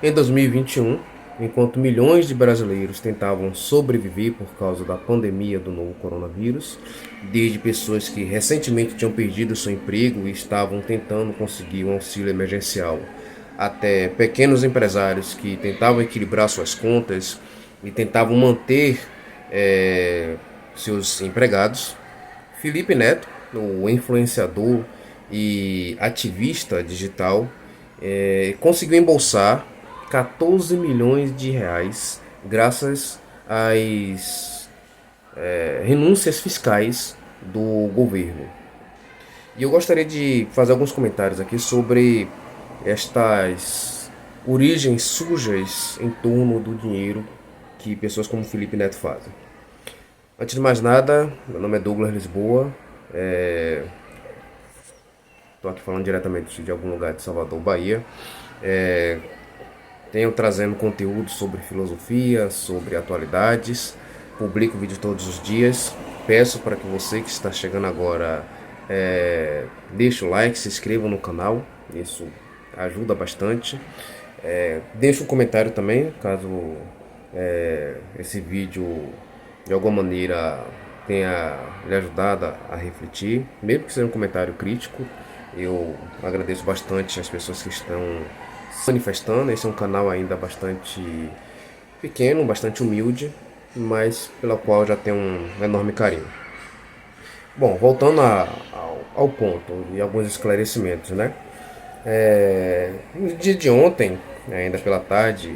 Em 2021, enquanto milhões de brasileiros tentavam sobreviver por causa da pandemia do novo coronavírus, desde pessoas que recentemente tinham perdido seu emprego e estavam tentando conseguir um auxílio emergencial, até pequenos empresários que tentavam equilibrar suas contas e tentavam manter seus empregados, Felipe Neto, o influenciador e ativista digital, conseguiu embolsar 14 milhões de reais graças às renúncias fiscais do governo. E eu gostaria de fazer alguns comentários aqui sobre estas origens sujas em torno do dinheiro que pessoas como Felipe Neto fazem. Antes de mais nada, meu nome é Douglas Lisboa, estou aqui falando diretamente de algum lugar de Salvador, Bahia. Tenho trazendo conteúdo sobre filosofia, sobre atualidades, publico vídeo todos os dias. Peço para que você que está chegando agora deixe o like, se inscreva no canal, isso ajuda bastante. Deixe um comentário também, caso esse vídeo de alguma maneira tenha lhe ajudado a refletir, mesmo que seja um comentário crítico. Eu agradeço bastante as pessoas que estão se manifestando. Esse é um canal ainda bastante pequeno, bastante humilde, mas pela qual eu já tenho um enorme carinho. Bom, voltando ao ponto e alguns esclarecimentos, né? No dia de ontem, ainda pela tarde,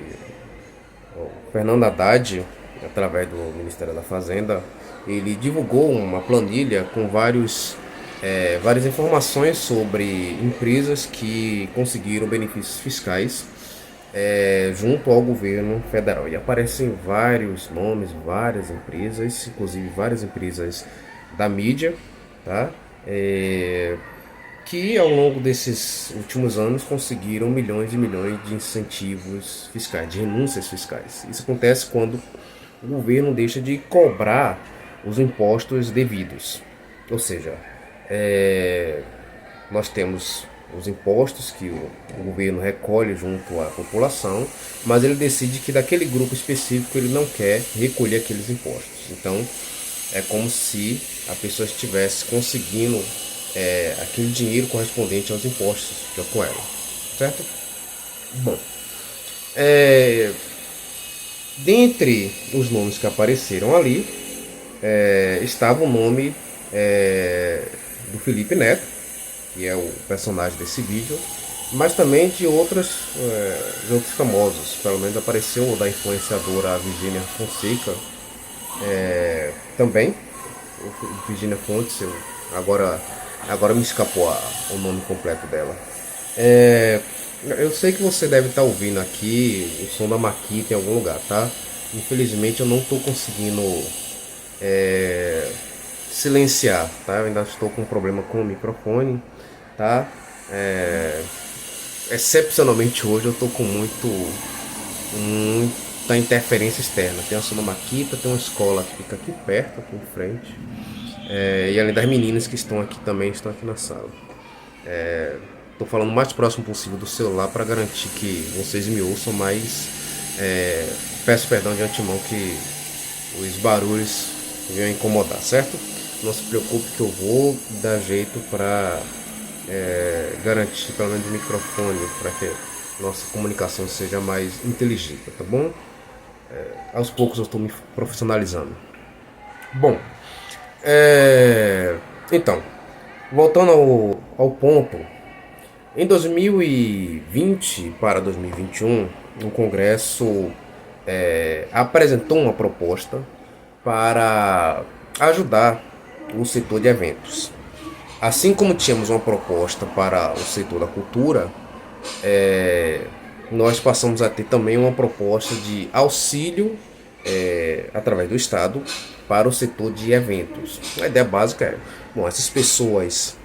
o Fernando Haddad, através do Ministério da Fazenda, ele divulgou uma planilha com várias informações sobre empresas que conseguiram benefícios fiscais junto ao governo federal. E aparecem vários nomes, várias empresas, inclusive várias empresas da mídia, tá? Que ao longo desses últimos anos conseguiram milhões e milhões de incentivos fiscais, de renúncias fiscais. Isso acontece quando o governo deixa de cobrar os impostos devidos. Ou seja, nós temos os impostos que o governo recolhe junto à população, mas ele decide que daquele grupo específico ele não quer recolher aqueles impostos. Então é como se a pessoa estivesse conseguindo aquele dinheiro correspondente aos impostos que ocorreram, certo? Bom, dentre os nomes que apareceram ali, estava o nome do Felipe Neto, que é o personagem desse vídeo, mas também de outros famosos. Pelo menos apareceu o da influenciadora Virginia Fonseca, também, o Virginia Fontes, agora me escapou o nome completo dela. Eu sei que você deve estar ouvindo aqui o som da Maquita em algum lugar, tá? Infelizmente eu não estou conseguindo silenciar, tá? Eu ainda estou com um problema com o microfone, tá? Excepcionalmente hoje eu estou com muita interferência externa. Tem a Sonomaquita, tem uma escola que fica aqui perto, aqui em frente, e além das meninas que estão aqui também, estão aqui na sala. Estou falando o mais próximo possível do celular para garantir que vocês me ouçam, mas peço perdão de antemão que os barulhos venham incomodar, certo? Não se preocupe que eu vou dar jeito para garantir pelo menos o microfone, para que nossa comunicação seja mais inteligível, tá bom? Aos poucos eu estou me profissionalizando. Bom, então, voltando ao ponto, em 2020 para 2021, o Congresso apresentou uma proposta para ajudar o setor de eventos. Assim como tínhamos uma proposta para o setor da cultura, nós passamos a ter também uma proposta de auxílio através do Estado para o setor de eventos. A ideia básica bom, essas pessoas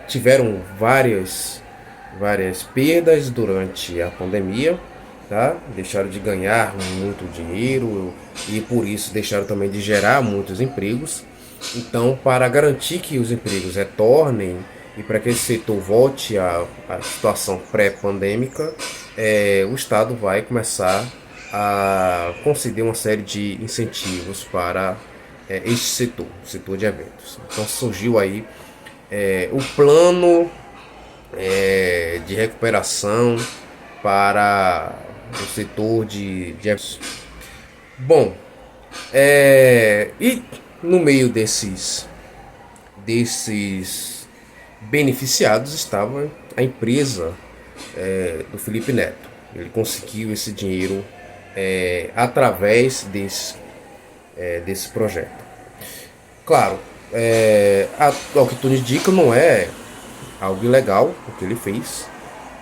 tiveram várias perdas durante a pandemia, tá? Deixaram de ganhar muito dinheiro e por isso deixaram também de gerar muitos empregos. Então, para garantir que os empregos retornem e para que esse setor volte à situação pré-pandêmica, o Estado vai começar a conceder uma série de incentivos para este setor, o setor de eventos. Então surgiu aí o plano de recuperação para o setor de eventos. Bom, e no meio desses beneficiados estava a empresa do Felipe Neto. Ele conseguiu esse dinheiro através desse projeto. Claro, ao que tudo indica, não é algo ilegal o que ele fez,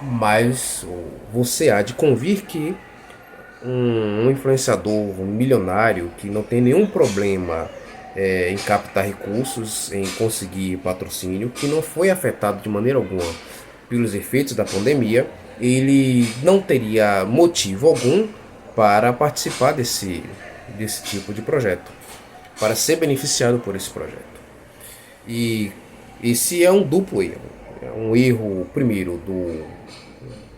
mas você há de convir que um influenciador milionário que não tem nenhum problema em captar recursos, em conseguir patrocínio, que não foi afetado de maneira alguma pelos efeitos da pandemia, ele não teria motivo algum para participar desse tipo de projeto, para ser beneficiado por esse projeto. E esse é um duplo erro. É um erro, primeiro, do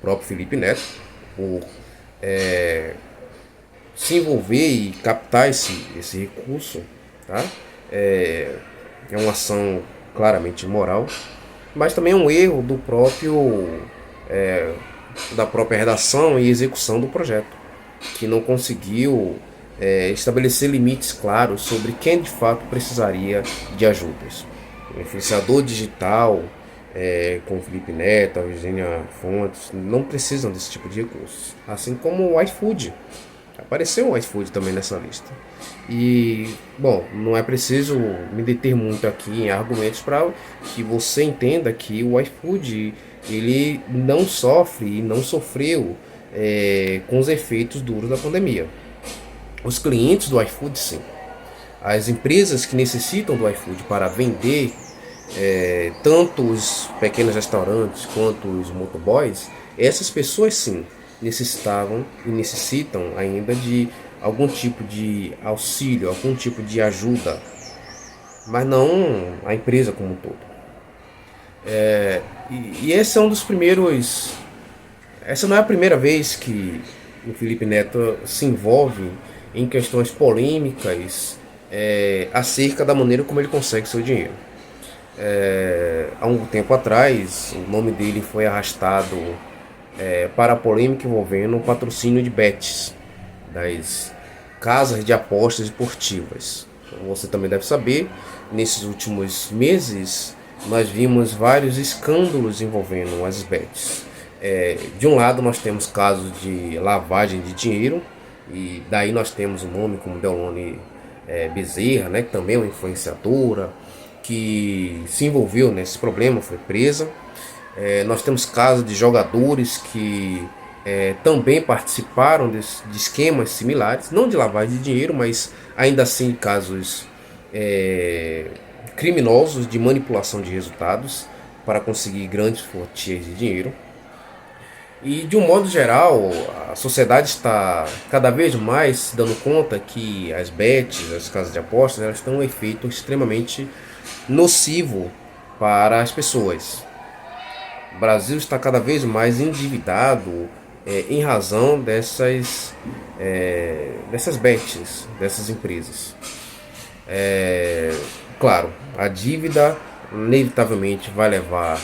próprio Felipe Neto, por se envolver e captar esse recurso, tá? É uma ação claramente imoral, mas também é um erro da própria redação e execução do projeto, que não conseguiu estabelecer limites claros sobre quem de fato precisaria de ajudas. O influenciador digital, como Felipe Neto, a Virginia Fontes, não precisam desse tipo de recursos. Assim como o iFood. Apareceu o iFood também nessa lista. E, bom, não é preciso me deter muito aqui em argumentos para que você entenda que o iFood ele não sofre e não sofreu com os efeitos duros da pandemia. Os clientes do iFood, sim. As empresas que necessitam do iFood para vender, tanto os pequenos restaurantes quanto os motoboys, essas pessoas sim necessitavam e necessitam ainda de algum tipo de auxílio, algum tipo de ajuda, mas não a empresa como um todo. E esse é um dos primeiros. Essa não é a primeira vez que o Felipe Neto se envolve em questões polêmicas acerca da maneira como ele consegue seu dinheiro. Há um tempo atrás, o nome dele foi arrastado para a polêmica envolvendo o patrocínio de bets das casas de apostas esportivas. Como você também deve saber, nesses últimos meses nós vimos vários escândalos envolvendo as bets. De um lado nós temos casos de lavagem de dinheiro, e daí nós temos um nome como Deolane Bezerra, né, que também é uma influenciadora, que se envolveu nesse problema, foi presa. Nós temos casos de jogadores que também participaram de esquemas similares, não de lavagem de dinheiro, mas ainda assim casos criminosos de manipulação de resultados para conseguir grandes fatias de dinheiro. E de um modo geral, a sociedade está cada vez mais se dando conta que as bets, as casas de apostas, elas têm um efeito extremamente nocivo para as pessoas. O Brasil está cada vez mais endividado em razão dessas bets, dessas empresas. Claro, a dívida inevitavelmente vai levar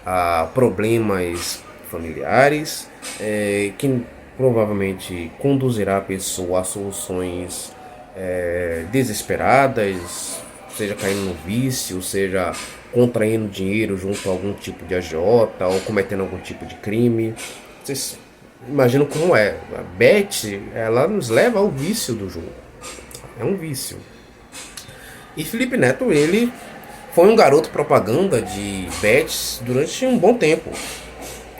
a problemas familiares, que provavelmente conduzirá a pessoa a soluções desesperadas, seja caindo no vício, seja contraindo dinheiro junto a algum tipo de agiota ou cometendo algum tipo de crime. Vocês imaginam como é? A bet, ela nos leva ao vício do jogo. É um vício. E Felipe Neto, ele foi um garoto propaganda de bets durante um bom tempo.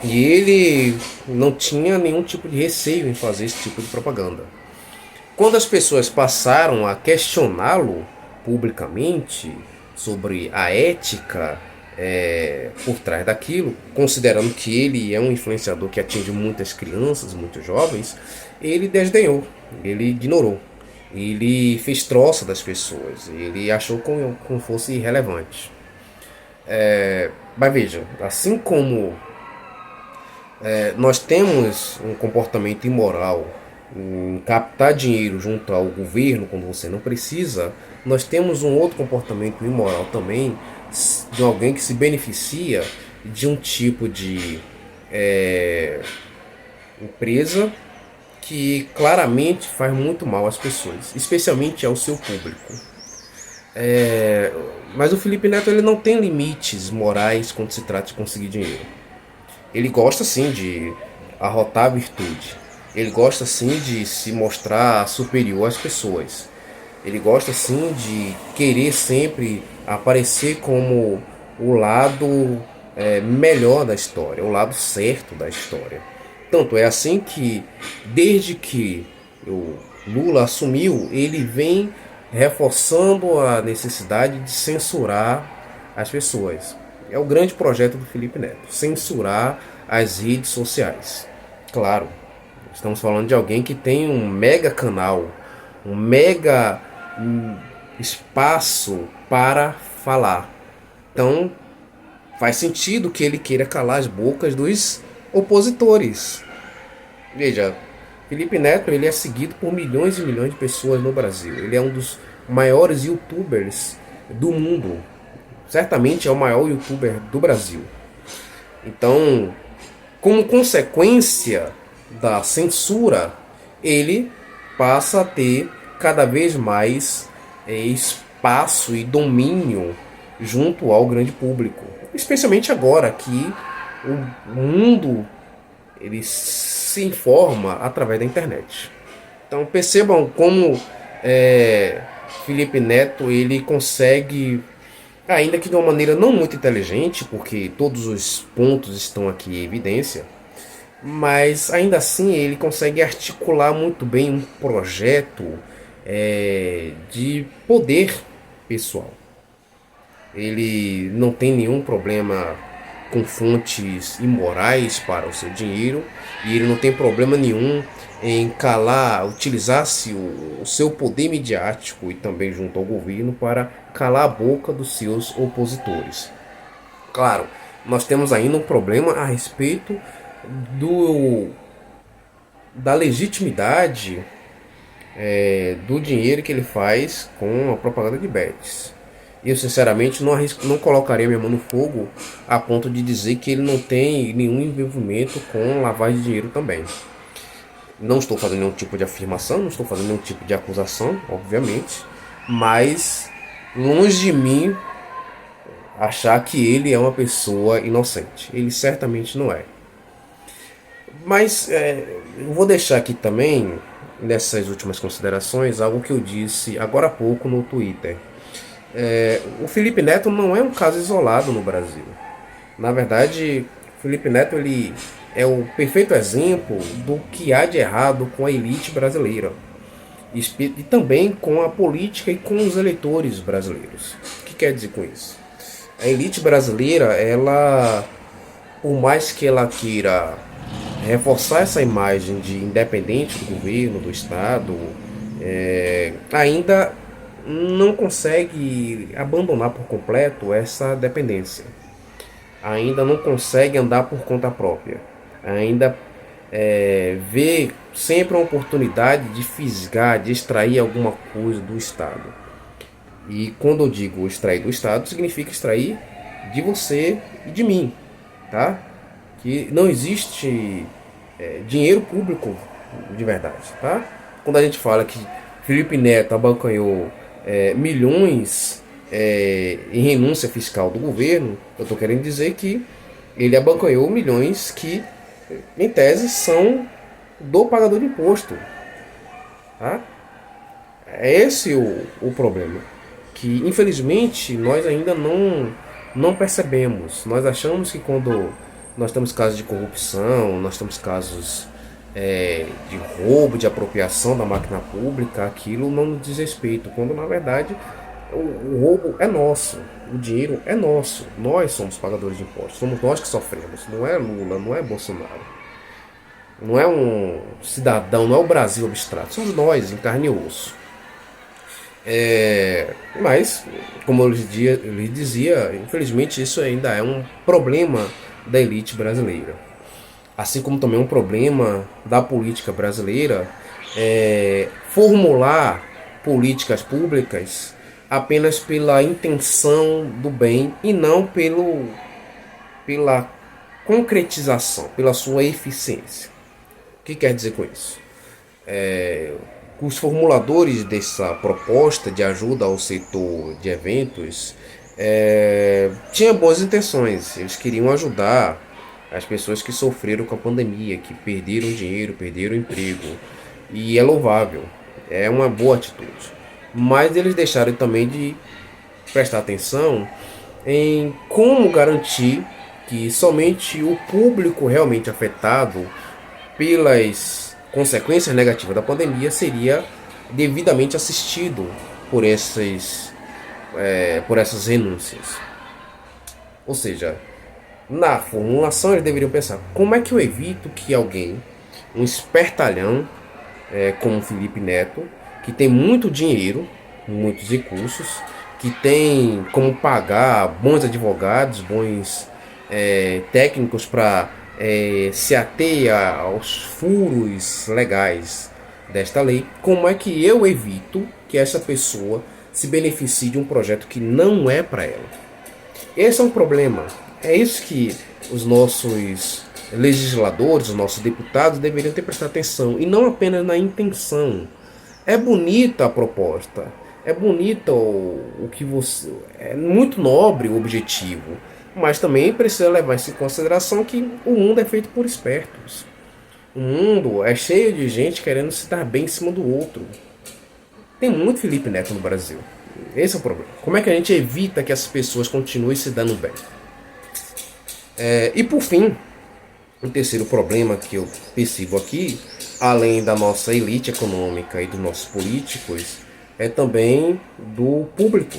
E ele não tinha nenhum tipo de receio em fazer esse tipo de propaganda. Quando as pessoas passaram a questioná-lo publicamente sobre a ética por trás daquilo, considerando que ele é um influenciador que atinge muitas crianças, muitos jovens, ele desdenhou, ele ignorou, ele fez troça das pessoas, ele achou como fosse irrelevante. Mas veja, assim como Nós temos um comportamento imoral em captar dinheiro junto ao governo quando você não precisa. Nós temos um outro comportamento imoral também de alguém que se beneficia de um tipo de empresa que claramente faz muito mal às pessoas, especialmente ao seu público. Mas o Felipe Neto ele não tem limites morais quando se trata de conseguir dinheiro. Ele gosta sim de arrotar a virtude. Ele gosta sim de se mostrar superior às pessoas. Ele gosta sim de querer sempre aparecer como o lado melhor da história, o lado certo da história. Tanto é assim que, desde que o Lula assumiu, ele vem reforçando a necessidade de censurar as pessoas. É o grande projeto do Felipe Neto, censurar as redes sociais. Claro, estamos falando de alguém que tem um mega canal, um mega espaço para falar. Então, faz sentido que ele queira calar as bocas dos opositores. Veja, Felipe Neto ele é seguido por milhões e milhões de pessoas no Brasil. Ele é um dos maiores YouTubers do mundo. Certamente é o maior YouTuber do Brasil. Então, como consequência da censura, ele passa a ter cada vez mais espaço e domínio junto ao grande público. Especialmente agora que o mundo ele se informa através da internet. Então percebam como Felipe Neto ele consegue, ainda que de uma maneira não muito inteligente, porque todos os pontos estão aqui em evidência, mas ainda assim ele consegue articular muito bem um projeto de poder pessoal. Ele não tem nenhum problema com fontes imorais para o seu dinheiro e ele não tem problema nenhum em calar, utilizar-se o seu poder midiático e também junto ao governo para calar a boca dos seus opositores. Claro, nós temos ainda um problema a respeito do da legitimidade do dinheiro que ele faz com a propaganda de bets. Eu sinceramente não colocaria minha mão no fogo a ponto de dizer que ele não tem nenhum envolvimento com lavagem de dinheiro também. Não estou fazendo nenhum tipo de afirmação, não estou fazendo nenhum tipo de acusação, obviamente, mas longe de mim achar que ele é uma pessoa inocente. Ele certamente não é. Mas eu vou deixar aqui também, nessas últimas considerações, algo que eu disse agora há pouco no Twitter. O Felipe Neto não é um caso isolado no Brasil. Na verdade, o Felipe Neto ele é o perfeito exemplo do que há de errado com a elite brasileira e também com a política e com os eleitores brasileiros. O que quer dizer com isso? A elite brasileira, ela, por mais que ela queira reforçar essa imagem de independente do governo, do Estado, ainda não consegue abandonar por completo essa dependência. Ainda não consegue andar por conta própria. Ainda vê sempre uma oportunidade de fisgar, de extrair alguma coisa do Estado. E quando eu digo extrair do Estado, significa extrair de você e de mim, tá? Que não existe dinheiro público de verdade, tá? Quando a gente fala que Felipe Neto abancanhou milhões em renúncia fiscal do governo, eu estou querendo dizer que ele abancanhou milhões que, em tese, são do pagador de imposto. Tá? É esse o problema. Que, infelizmente, nós ainda não percebemos. Nós achamos que quando nós temos casos de corrupção, nós temos casos de roubo, de apropriação da máquina pública, aquilo não nos diz respeito, quando na verdade o roubo é nosso, o dinheiro é nosso, nós somos pagadores de impostos, somos nós que sofremos, não é Lula, não é Bolsonaro, não é um cidadão, não é o Brasil abstrato, somos nós em carne e osso. Mas, como eu lhe dizia, infelizmente isso ainda é um problema da elite brasileira. assim como também um problema da política brasileira é formular políticas públicas apenas pela intenção do bem e não pela concretização, pela sua eficiência. O que quer dizer com isso? Os formuladores dessa proposta de ajuda ao setor de eventos tinham boas intenções. Eles queriam ajudar as pessoas que sofreram com a pandemia, que perderam dinheiro, perderam emprego. E é louvável, é uma boa atitude. Mas eles deixaram também de prestar atenção em como garantir que somente o público realmente afetado pelas consequências negativas da pandemia seria devidamente assistido por por essas renúncias. Ou seja, na formulação eles deveriam pensar como é que eu evito que alguém, um espertalhão como Felipe Neto, que tem muito dinheiro, muitos recursos, que tem como pagar bons advogados, bons técnicos para se ater aos furos legais desta lei, como é que eu evito que essa pessoa se beneficie de um projeto que não é para ela? Esse é um problema. É isso que os nossos legisladores, os nossos deputados deveriam ter prestado atenção e não apenas na intenção. É bonita a proposta, é bonita o que você, é muito nobre o objetivo, mas também precisa levar isso em consideração que o mundo é feito por espertos. O mundo é cheio de gente querendo se dar bem em cima do outro. Tem muito Felipe Neto no Brasil. Esse é o problema. Como é que a gente evita que essas pessoas continuem se dando bem? E por fim, o terceiro problema que eu percebo aqui, além da nossa elite econômica e dos nossos políticos, é também do público,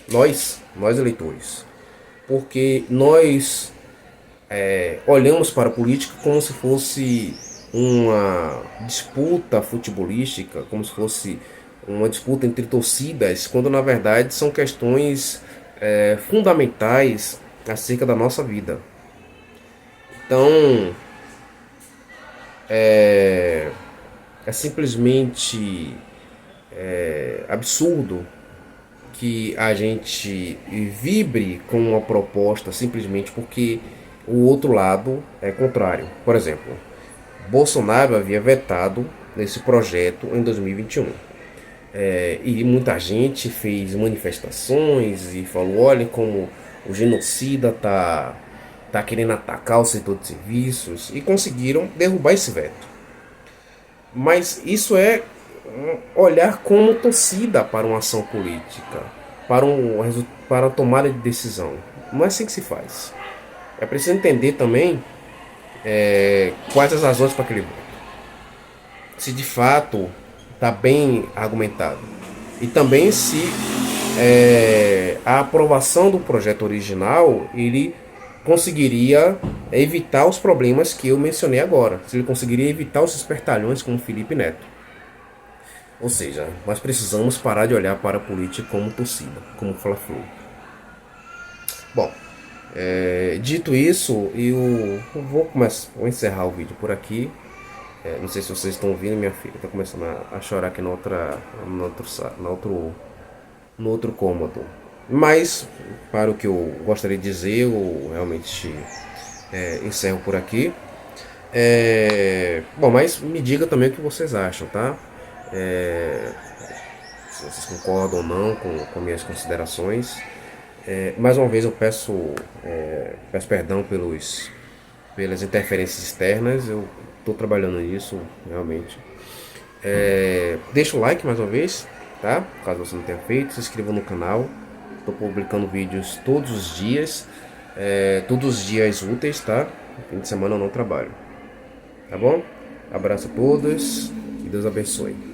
nós eleitores. Porque nós olhamos para a política como se fosse uma disputa futebolística, como se fosse uma disputa entre torcidas, quando na verdade são questões fundamentais acerca da nossa vida. Então, é simplesmente absurdo que a gente vibre com uma proposta simplesmente porque o outro lado é contrário. Por exemplo, Bolsonaro havia vetado esse projeto em 2021. E muita gente fez manifestações e falou: olha como o genocida tá querendo atacar o setor de serviços, e conseguiram derrubar esse veto. Mas isso é olhar como torcida para uma ação política, para a tomada de decisão. Não é assim que se faz. É preciso entender também quais as razões para aquele voto. Se de fato está bem argumentado. E também se a aprovação do projeto original ele conseguiria evitar os problemas que eu mencionei agora. Se ele conseguiria evitar os espertalhões como Felipe Neto. Ou seja, nós precisamos parar de olhar para a política como torcida, como Fla-Flu. Bom, dito isso, eu vou encerrar o vídeo por aqui. Não sei se vocês estão ouvindo, minha filha está começando a chorar aqui no outro cômodo. Mas, para o que eu gostaria de dizer, eu realmente encerro por aqui. Bom, mas me diga também o que vocês acham, tá? Se vocês concordam ou não com minhas considerações. Mais uma vez eu peço perdão pelas interferências externas. Eu estou trabalhando nisso, realmente. Deixa o like mais uma vez, tá? Caso você não tenha feito, se inscreva no canal. Estou publicando vídeos todos os dias, todos os dias úteis, tá? Fim de semana eu não trabalho, tá bom? Abraço a todos e Deus abençoe.